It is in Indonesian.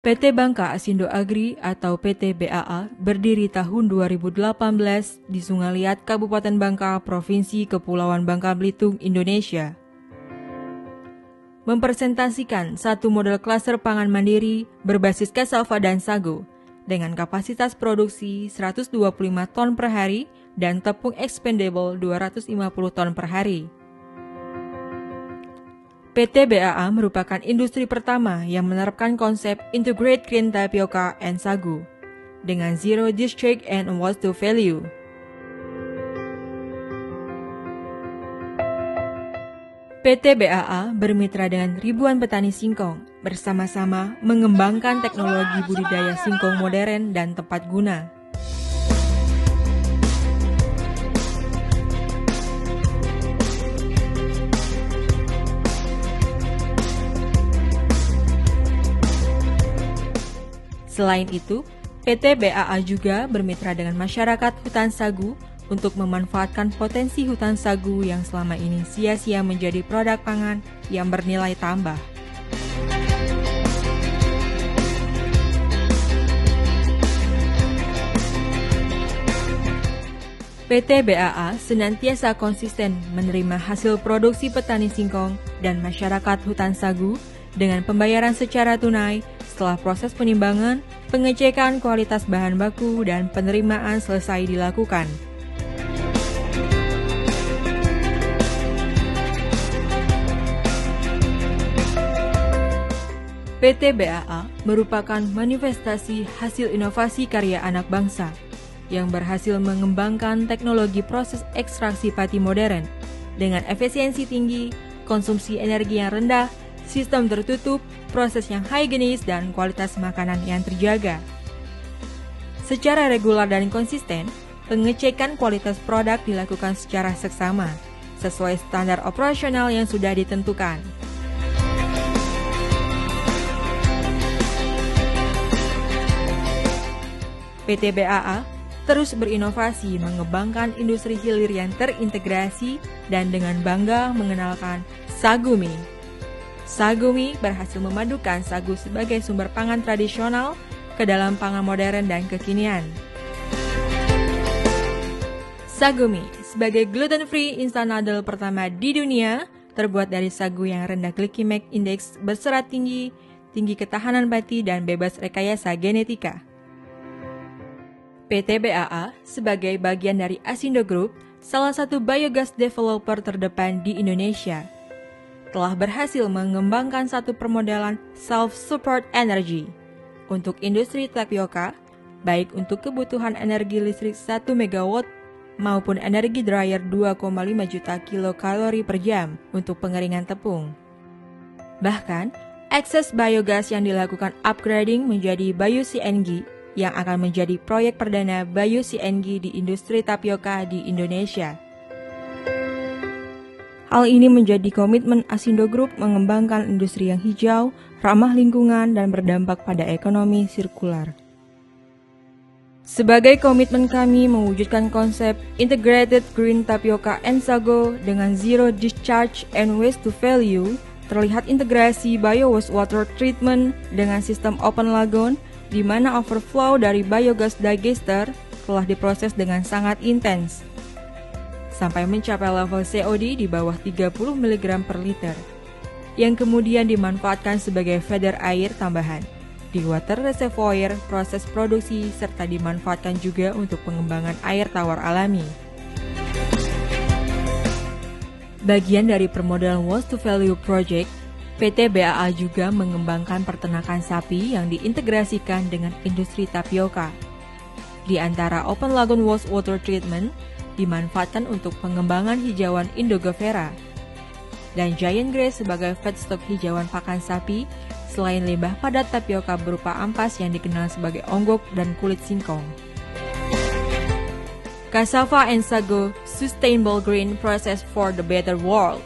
PT Bangka Asindo Agri atau PT BAA berdiri tahun 2018 di Sungai Liat, Kabupaten Bangka, Provinsi Kepulauan Bangka Belitung, Indonesia. Mempresentasikan satu model klaster pangan mandiri berbasis cassava dan sago dengan kapasitas produksi 125 ton per hari dan tepung expendable 250 ton per hari. PT BAA merupakan industri pertama yang menerapkan konsep Integrated Green Tapioca and Sagu dengan Zero Discharge and Waste to Value. PT BAA bermitra dengan ribuan petani singkong, bersama-sama mengembangkan teknologi budidaya singkong modern dan tepat guna. Selain itu, PT BAA juga bermitra dengan masyarakat hutan sagu untuk memanfaatkan potensi hutan sagu yang selama ini sia-sia menjadi produk pangan yang bernilai tambah. PT BAA senantiasa konsisten menerima hasil produksi petani singkong dan masyarakat hutan sagu dengan pembayaran secara tunai setelah proses penimbangan, pengecekan kualitas bahan baku, dan penerimaan selesai dilakukan. PT BAA merupakan manifestasi hasil inovasi karya anak bangsa yang berhasil mengembangkan teknologi proses ekstraksi padi modern dengan efisiensi tinggi, konsumsi energi yang rendah, sistem tertutup, proses yang higienis, dan kualitas makanan yang terjaga. Secara regular dan konsisten, pengecekan kualitas produk dilakukan secara seksama, sesuai standar operasional yang sudah ditentukan. PT BAA terus berinovasi mengembangkan industri hilir yang terintegrasi dan dengan bangga mengenalkan Sagumi. Sagumi berhasil memadukan sagu sebagai sumber pangan tradisional ke dalam pangan modern dan kekinian. Sagumi sebagai gluten-free instant noodle pertama di dunia, terbuat dari sagu yang rendah glycemic index, berserat tinggi, tinggi ketahanan pati, dan bebas rekayasa genetika. PT BAA sebagai bagian dari Asindo Group, salah satu biogas developer terdepan di Indonesia, telah berhasil mengembangkan satu permodalan self-support energy untuk industri tapioka, baik untuk kebutuhan energi listrik 1 MW maupun energi dryer 2,5 juta kilokalori per jam untuk pengeringan tepung. Bahkan, akses biogas yang dilakukan upgrading menjadi Bio-CNG yang akan menjadi proyek perdana Bio-CNG di industri tapioka di Indonesia. Hal ini menjadi komitmen Asindo Group mengembangkan industri yang hijau, ramah lingkungan, dan berdampak pada ekonomi sirkular. Sebagai komitmen kami mewujudkan konsep Integrated Green Tapioca and Sago dengan Zero Discharge and Waste to Value, terlihat integrasi bio-wastewater treatment dengan sistem open lagoon, di mana overflow dari biogas digester telah diproses dengan sangat intens, sampai mencapai level COD di bawah 30 mg per liter, yang kemudian dimanfaatkan sebagai feeder air tambahan di water reservoir proses produksi, serta dimanfaatkan juga untuk pengembangan air tawar alami. Bagian dari permodalan Waste to Value Project, PT BAA juga mengembangkan peternakan sapi yang diintegrasikan dengan industri tapioka. Di antara Open Lagoon Wastewater Treatment dimanfaatkan untuk pengembangan hijauan Indogovera dan Giant Grass sebagai feedstock hijauan pakan sapi, selain limbah padat tapioka berupa ampas yang dikenal sebagai onggok dan kulit singkong. Cassava and Sago Sustainable Green Process for the Better World